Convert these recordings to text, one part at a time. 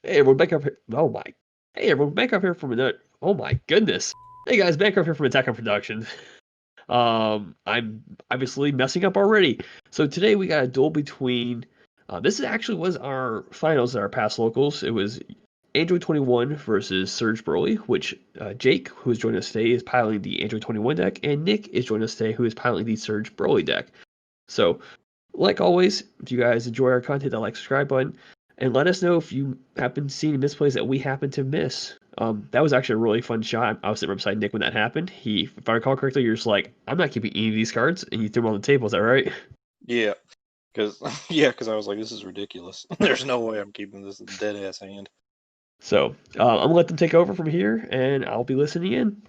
Hey everyone, back up here. Oh my. Hey everyone, back up here from another. Oh my goodness. Hey guys, back up here from Attack on Production. I'm obviously messing up already. So today we got a duel between. This actually was our finals at our past locals. It was Android 21 versus Surge Broly, which Jake, who is joining us today, is piloting the Android 21 deck, and Nick is joining us today, who is piloting the Surge Broly deck. So, like always, if you guys enjoy our content, hit that like, subscribe button, and let us know if you happen to see any misplays that we happen to miss. That was actually a really fun shot. I was sitting beside Nick when that happened. If I recall correctly, you're just like, I'm not keeping any of these cards, and you threw them on the table. Is that right? Yeah, because because I was like, this is ridiculous. There's no way I'm keeping this dead ass hand. So I'm gonna let them take over from here, and I'll be listening in.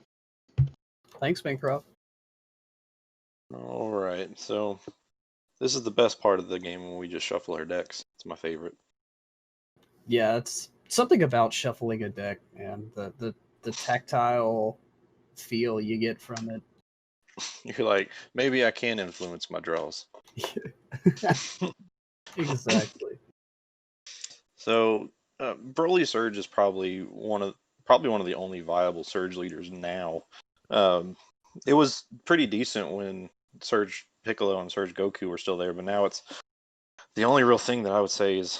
Thanks, Bancroft. All right, so this is the best part of the game when we just shuffle our decks. It's my favorite. Yeah, it's something about shuffling a deck, man. The tactile feel you get from it. You're like, maybe I can influence my draws. Exactly. So Broly Surge is probably one of the only viable Surge leaders now. It was pretty decent when Surge Piccolo and Surge Goku were still there, but now it's the only real thing that I would say is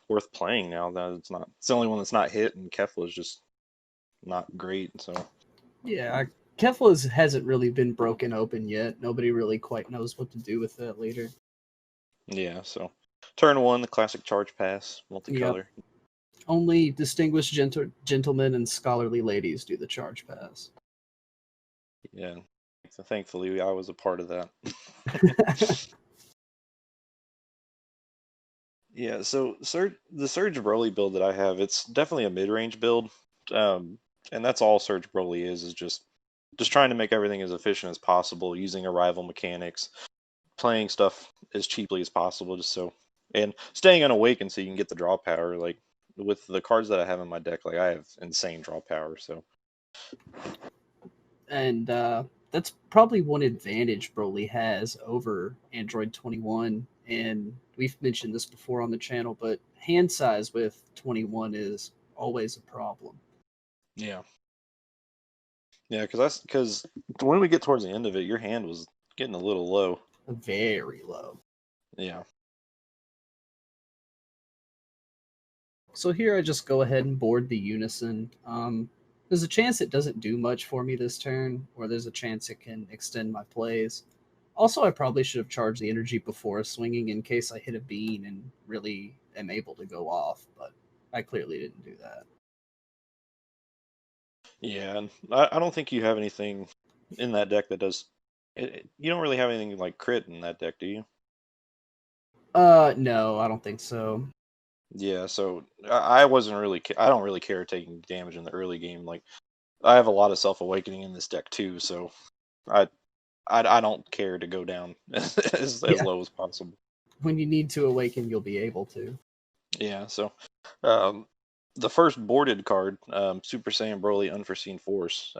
worth playing now. That it's not. It's the only one that's not hit, and Kefla is just not great. So Yeah, Kefla's hasn't really been broken open yet. Nobody really quite knows what to do with that later. yeah. So turn one, the classic charge pass, multicolor. Yep. Only distinguished gentlemen and scholarly ladies do the charge pass. Yeah. So thankfully, I was a part of that. Yeah, so the Surge Broly build that I have, it's definitely a mid-range build, and that's all Surge Broly is just trying to make everything as efficient as possible, using arrival mechanics, playing stuff as cheaply as possible, just so and staying unawakened so you can get the draw power. Like with the cards that I have in my deck, like I have insane draw power. So And that's probably one advantage Broly has over Android 21. And we've mentioned this before on the channel, but hand size with 21 is always a problem. yeah, yeah, because when we get towards the end of it, your hand was getting a little low. Very low. Yeah. So here I just go ahead and board the Unison. There's a chance it doesn't do much for me this turn, or there's a chance it can extend my plays. Also, I probably should have charged the energy before swinging in case I hit a bean and really am able to go off, but I clearly didn't do that. Yeah, and I don't think you have anything in that deck that does. You don't really have anything like crit in that deck, do you? No, I don't think so. Yeah, so I wasn't really. I don't really care taking damage in the early game. Like I have a lot of self awakening in this deck too, so I I don't care to go down as Yeah, low as possible. when you need to awaken, you'll be able to. Yeah, so um, the first boarded card, Super Saiyan Broly Unforeseen Force,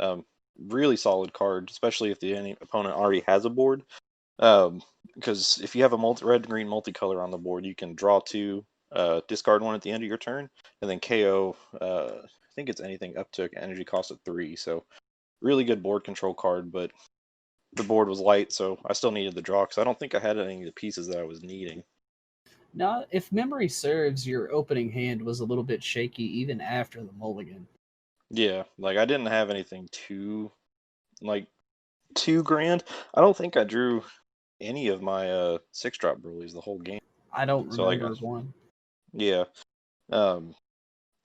really solid card, especially if the opponent already has a board. Because if you have a red and green multicolor on the board, you can draw two, discard one at the end of your turn, and then KO. I think it's anything up to energy cost of 3. So really good board control card, but the board was light, so I still needed the draw because I don't think I had any of the pieces that I was needing. Now, if memory serves, your opening hand was a little bit shaky even after the mulligan. Yeah, like I didn't have anything like too grand. I don't think I drew any of my 6-drop Broly's the whole game. I don't So like remember one. yeah. Um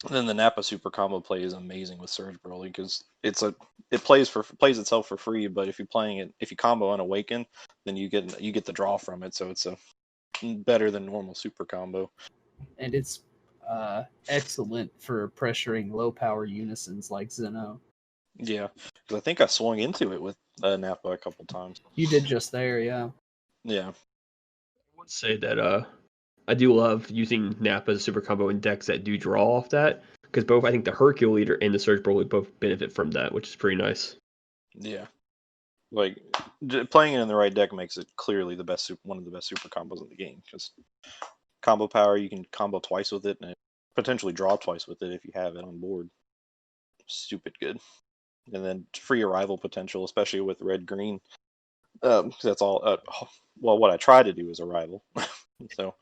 then the Nappa super combo play is amazing with Surge Broly because it plays itself for free, but if you combo unawaken, then you get the draw from it, so it's a better than normal super combo. And it's excellent for pressuring low power unisons like Zeno. Yeah, because I think I swung into it with Nappa a couple times. You did just there, yeah. Yeah, I would say that I do love using Nappa as a super combo in decks that do draw off that, because both I think the Hercule leader and the Surge Broly both benefit from that, which is pretty nice. yeah. Like playing it in the right deck makes it clearly one of the best super combos in the game because combo power, you can combo twice with it, and potentially draw twice with it if you have it on board. Stupid good. And then free arrival potential, especially with red green. 'Cause that's all. Well, what I try to do is arrival. So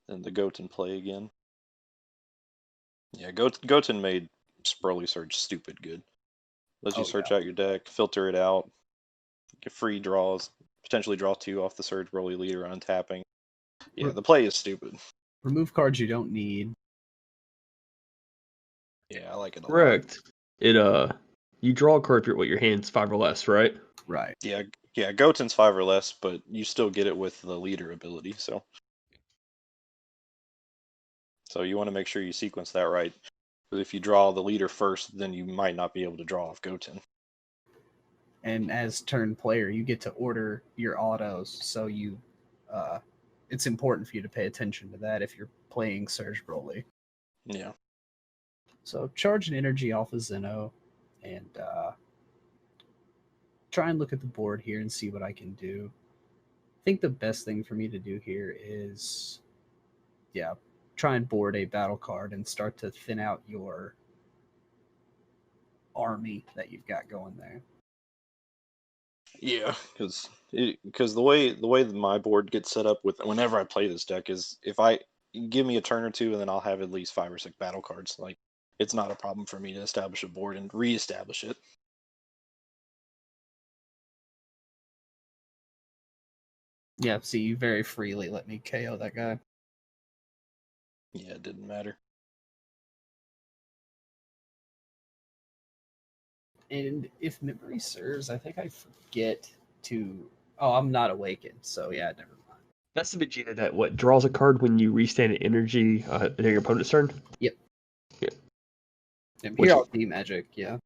then the Goten play again. Yeah, Goten made Broly Surge stupid good. Lets you search out your deck, filter it out, get free draws, potentially draw 2 off the Surge Broly leader untapping. Yeah, the play is stupid. Remove cards you don't need. Yeah, I like it a lot. Correct. It you draw a card if your hand's 5 or less, right? Right. Yeah, Goten's 5 or less, but you still get it with the leader ability, so you want to make sure you sequence that right. Because if you draw the leader first, then you might not be able to draw off Goten. And as turn player, you get to order your autos, so it's important for you to pay attention to that if you're playing Surge Broly. Yeah. So charge an energy off of Zeno, and try and look at the board here and see what I can do. I think the best thing for me to do here is, try and board a battle card and start to thin out your army that you've got going there. Yeah, because the way that my board gets set up with whenever I play this deck is if I give me a turn or two and then I'll have at least 5 or 6 battle cards. Like, it's not a problem for me to establish a board and reestablish it. Yeah, see, you very freely let me KO that guy. Yeah, it didn't matter. And if memory serves, I think I forget to. Oh, I'm not awakened, so yeah, never mind. That's the Vegeta that draws a card when you restand an energy during your opponent's turn? Yep. Yeah. And here I'll do magic, yeah.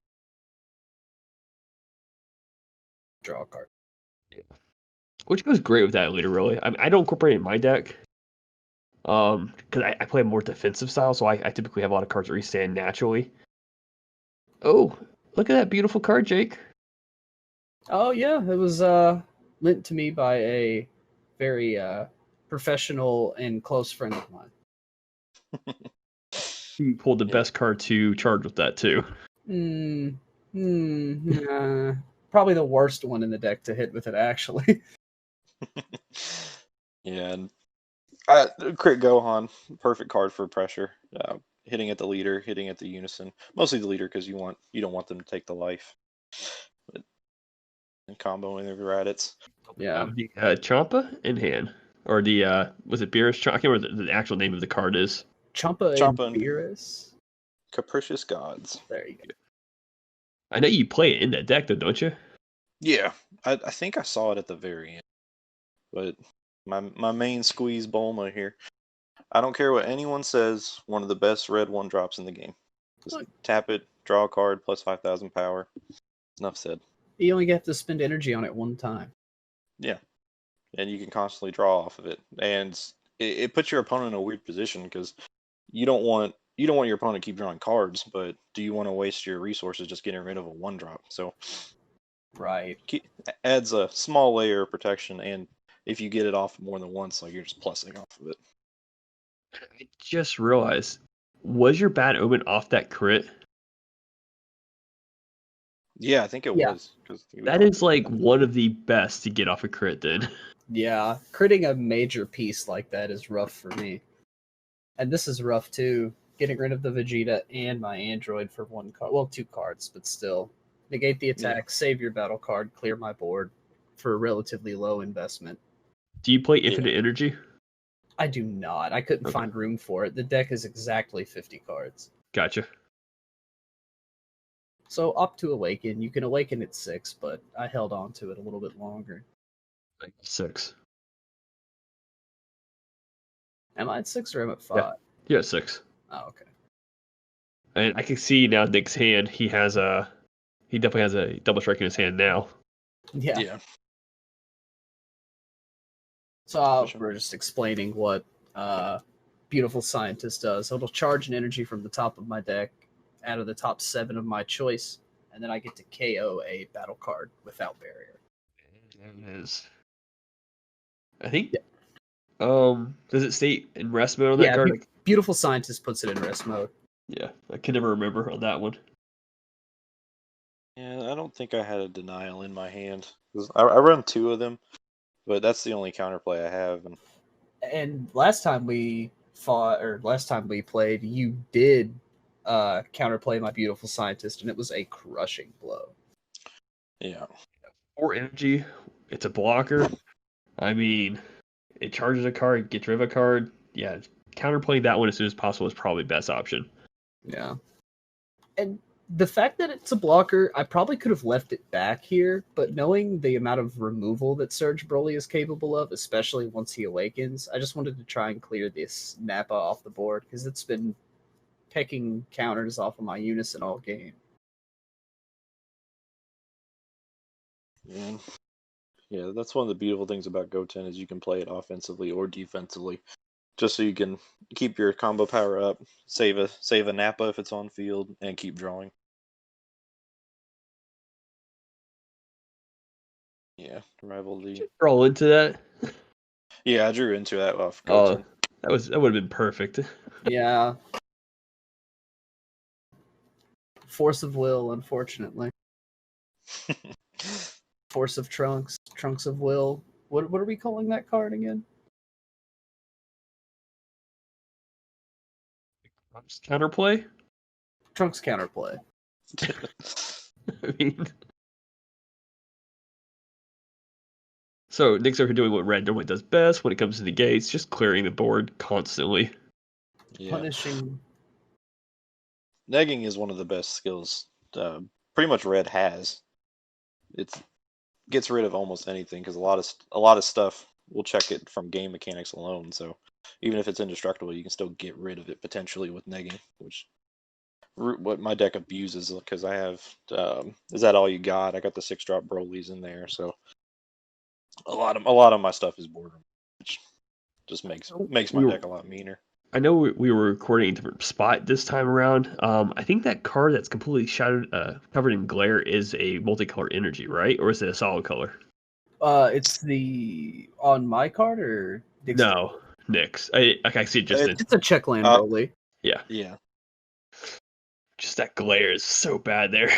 Draw a card. Yeah. Which goes great with that leader, really. I don't incorporate it in my deck. Because I play a more defensive style, so I typically have a lot of cards that restand naturally. Oh, look at that beautiful card, Jake. Oh yeah, it was lent to me by a very professional and close friend of mine. He pulled the best card to charge with that too. Probably the worst one in the deck to hit with it, actually. Yeah, and Crit Gohan, perfect card for pressure. Hitting at the leader, hitting at the unison. Mostly the leader because you don't want them to take the life. But and comboing the Raditz. Yeah. The Champa in hand. Or the, was it Beerus? I can't remember what the actual name of the card is. Champa and Beerus? Capricious Gods. There you go. I know you play it in that deck, though, don't you? Yeah, I think I saw it at the very end. But my main squeeze Bulma here. I don't care what anyone says, one of the best red 1-drops in the game. Just tap it, draw a card, plus 5,000 power. Enough said. You only have to spend energy on it one time. Yeah. And you can constantly draw off of it. And it puts your opponent in a weird position because you don't want your opponent to keep drawing cards, but do you want to waste your resources just getting rid of a 1-drop? So right. Adds a small layer of protection, and if you get it off more than once, like you're just plussing off of it. I just realized, was your Bad Omen off that crit? Yeah, I think it was. That is like one of the best to get off a crit then. Yeah, critting a major piece like that is rough for me. And this is rough too. Getting rid of the Vegeta and my android for 1 card. Well, 2 cards, but still. Negate the attack, save your battle card, clear my board for a relatively low investment. Do you play Infinite Energy? I do not. I couldn't find room for it. The deck is exactly 50 cards. Gotcha. So up to Awaken. You can Awaken at 6, but I held on to it a little bit longer. Like 6. Am I at 6 or am I at 5? Yeah, 6. Oh, okay. And I can see now Nick's hand. He definitely has a double strike in his hand now. Yeah. So we're just explaining what Beautiful Scientist does. It'll charge an energy from the top of my deck out of the top 7 of my choice, and then I get to KO a battle card without barrier. There it is. I think. Does it state in rest mode on that card? Beautiful Scientist puts it in rest mode. Yeah, I can never remember on that one. Yeah, I don't think I had a denial in my hand. 'Cause I run 2 of them, but that's the only counterplay I have. And last time we played, you did counterplay my Beautiful Scientist, and it was a crushing blow. Yeah. 4 energy. It's a blocker. I mean, it charges a card, gets rid of a card. Yeah, counterplaying that one as soon as possible is probably the best option. Yeah. And the fact that it's a blocker, I probably could have left it back here, but knowing the amount of removal that Surge Broly is capable of, especially once he awakens, I just wanted to try and clear this Nappa off the board, because it's been picking counters off of my Unison all game. Yeah, that's one of the beautiful things about Goten is you can play it offensively or defensively, just so you can keep your combo power up, save a Nappa if it's on field, and keep drawing. Yeah, rivalry. Roll into that. Yeah, I drew into that off Oh, Goten. that would have been perfect. Yeah. Force of Will, unfortunately. Force of Trunks, Trunks of Will. What are we calling that card again? Counterplay? Trunks counterplay. I mean, so Nick's over here doing what Red normally does best when it comes to the gates, just clearing the board constantly. Yeah. Punishing. Negging is one of the best skills pretty much Red has. It gets rid of almost anything because a lot of stuff will check it from game mechanics alone. So even if it's indestructible, you can still get rid of it potentially with negging, which what my deck abuses because I have is that all you got? I got the 6-drop Broly's in there, so a lot of my stuff is border, which just makes my deck a lot meaner. I know we were recording a different spot this time around. I think that card that's completely shadowed, covered in glare is a multicolor energy, right? Or is it a solid color? It's the on my card or Dick's No, Nick's. I see it just It's a Checkland Broly. Yeah. Just that glare is so bad there.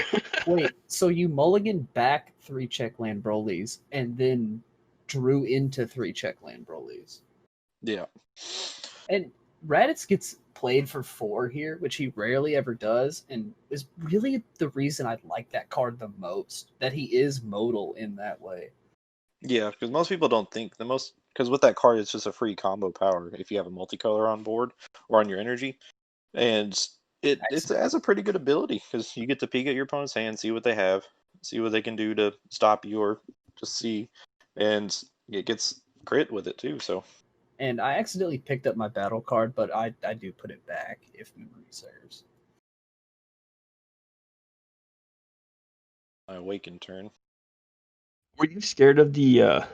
Wait, so you mulligan back 3 Checkland Brolys and then drew into 3 Checkland Brolys. Yeah. And Raditz gets played for 4 here, which he rarely ever does, and is really the reason I like that card the most, that he is modal in that way. Yeah, because most people don't think because with that card it's just a free combo power if you have a multicolor on board or on your energy, and it has a pretty good ability because you get to peek at your opponent's hand, see what they have, see what they can do to stop you or just see, and it gets crit with it too. So. And I accidentally picked up my battle card, but I do put it back if memory serves. My awaken turn. Were you scared of the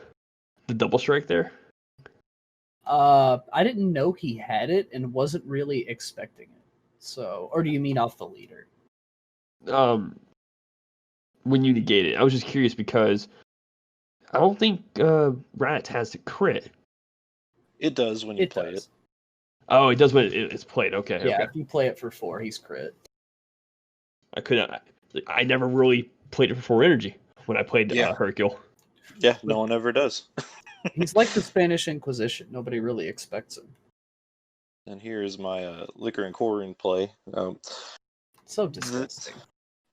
double strike there? I didn't know he had it and wasn't really expecting it. So, or do you mean off the leader? When you negate it, I was just curious because I don't think Rat has the crit. It does when you play it. Oh, it does when it's played. Okay. Yeah, okay. if you play it for 4, he's crit. I never really played it for 4 energy when I played Hercule. Yeah, no one ever does. He's like the Spanish Inquisition. Nobody really expects him. And here's my Liquor and Corin play. So disgusting.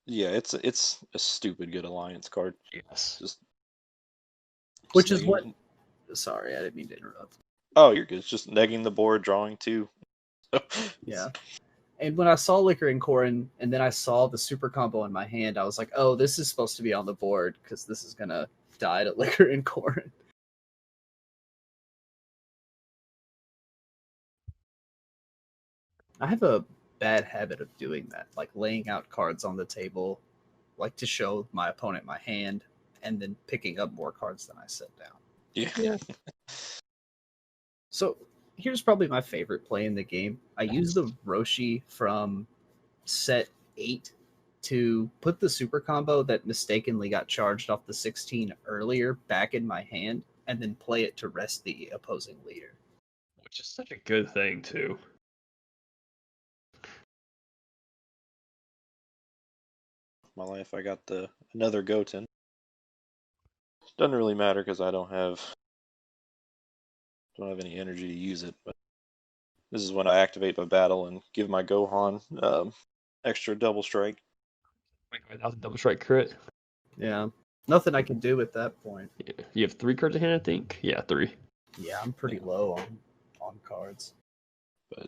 Yeah, it's a stupid good alliance card. Yes. Which is what... Sorry, I didn't mean to interrupt. Oh, you're good. It's just negging the board, drawing 2. Yeah. And when I saw Liquor and Corin, and then I saw the super combo in my hand, I was like, oh, this is supposed to be on the board, because this is going to die to Liquor and Corin. I have a bad habit of doing that, like laying out cards on the table, like to show my opponent my hand, and then picking up more cards than I set down. Yeah. So here's probably my favorite play in the game. I use the Roshi from set 8 to put the super combo that mistakenly got charged off the 16 earlier back in my hand, and then play it to rest the opposing leader. Which is such a good thing, too. my life. I got another Goten. Doesn't really matter because I don't have any energy to use it. But this is when I activate my battle and give my Gohan extra double strike. That was a double strike crit. Yeah. Nothing I can do at that point. Yeah. You have 3 cards in hand, I think. Yeah, 3. Yeah, I'm pretty low on cards. But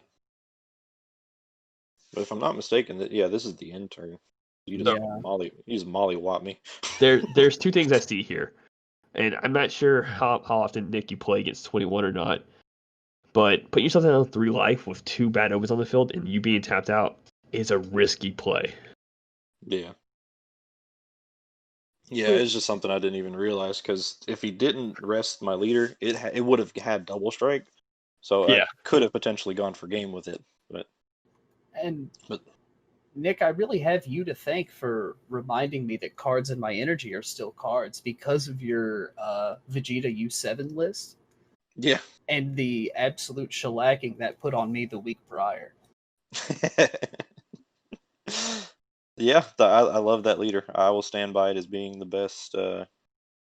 if I'm not mistaken, this is the end turn. You just mollywop me. There's 2 things I see here, and I'm not sure how often, Nick, you play against 21 or not. But putting yourself down on 3 life with 2 bad opens on the field and you being tapped out is a risky play. Yeah. Yeah, it's just something I didn't even realize, because if he didn't rest my leader, it would have had double strike. So Yeah. I could have potentially gone for game with it. But Nick, I really have you to thank for reminding me that cards in my energy are still cards because of your Vegeta U7 list. Yeah. And the absolute shellacking that put on me the week prior. Yeah, I love that leader. I will stand by it as being the best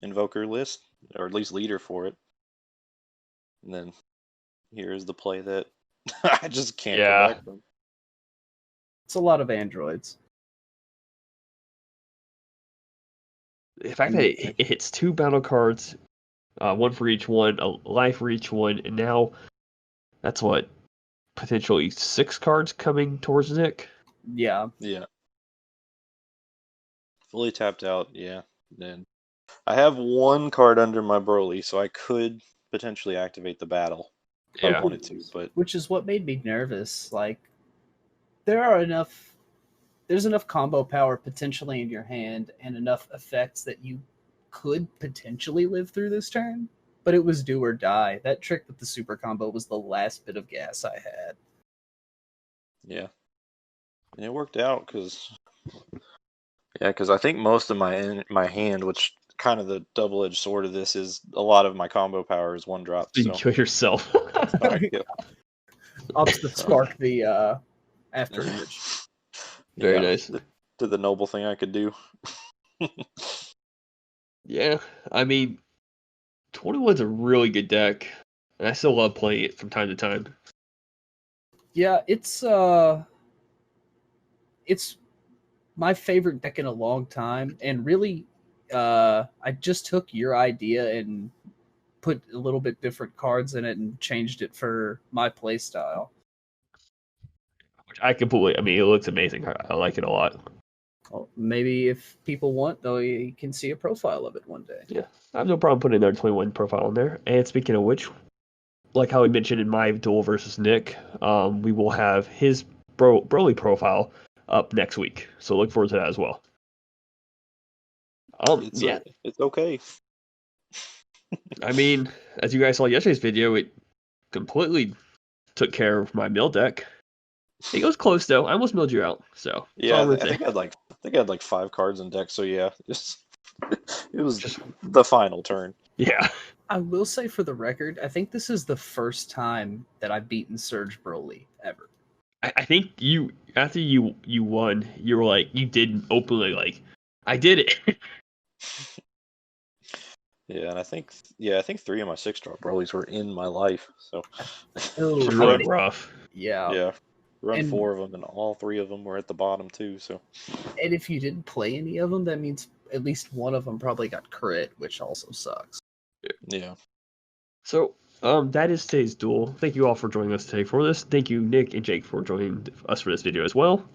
invoker list, or at least leader for it. And then here's the play that I just can't go back from. It's a lot of androids. The fact that it hits 2 battle cards, 1 for each one, a life for each one, and now that's what, potentially 6 cards coming towards Nick? Yeah. Yeah. Fully tapped out, yeah. Then I have 1 card under my Broly, so I could potentially activate the battle if I wanted to, but which is what made me nervous. Like, there's enough combo power potentially in your hand and enough effects that you could potentially live through this turn, but it was do or die. That trick with the super combo was the last bit of gas I had. Yeah. And it worked out because I think most of my hand, which kind of the double-edged sword of this is, a lot of my combo power is 1 drop. So you kill yourself. Ups the spark the after image. Very nice. Did the noble thing I could do. Yeah, I mean, 21's a really good deck, and I still love playing it from time to time. Yeah, it's my favorite deck in a long time, and really, I just took your idea and put a little bit different cards in it and changed it for my play style. Which it looks amazing. I like it a lot. Well, maybe if people want, though, you can see a profile of it one day. Yeah, I have no problem putting their 21 profile in there. And speaking of which, like how we mentioned in my Duel versus Nick, we will have his Broly profile up next week. So look forward to that as well. It's okay. I mean, as you guys saw yesterday's video, it completely took care of my mill deck. It goes close though. I almost milled you out. So yeah, I think I had like 5 cards in deck. So yeah, it was just the final turn. Yeah. I will say, for the record, I think this is the first time that I've beaten Surge Broly ever. I think after you won, you were like, you did openly like, I did it. Yeah, and I think 3 of my 6-drop Broly's were in my life. So really rough. Yeah. Yeah. Run 4 of them, and all 3 of them were at the bottom too. So, and if you didn't play any of them, that means at least one of them probably got crit, which also sucks. Yeah. So, that is today's duel. Thank you all for joining us today for this. Thank you, Nick and Jake, for joining us for this video as well.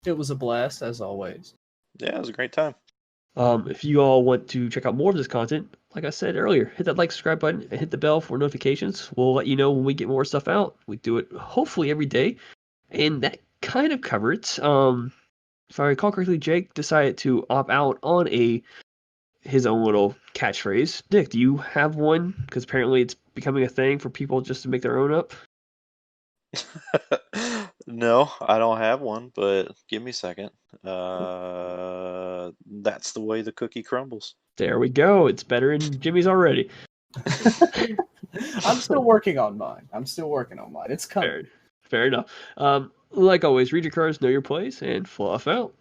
It was a blast, as always. Yeah, it was a great time. If you all want to check out more of this content, like I said earlier, hit that like, subscribe button, and hit the bell for notifications. We'll let you know when we get more stuff out. We do it hopefully every day, and that kind of covers it. If I recall correctly, Jake decided to opt out on his own little catchphrase. Nick, do you have one? Because apparently it's becoming a thing for people just to make their own up. No, I don't have one, but give me a second. That's the way the cookie crumbles. There we go. It's better than Jimmy's already. I'm still working on mine. It's coming. Fair enough. Like always, read your cards, know your plays, and fluff out.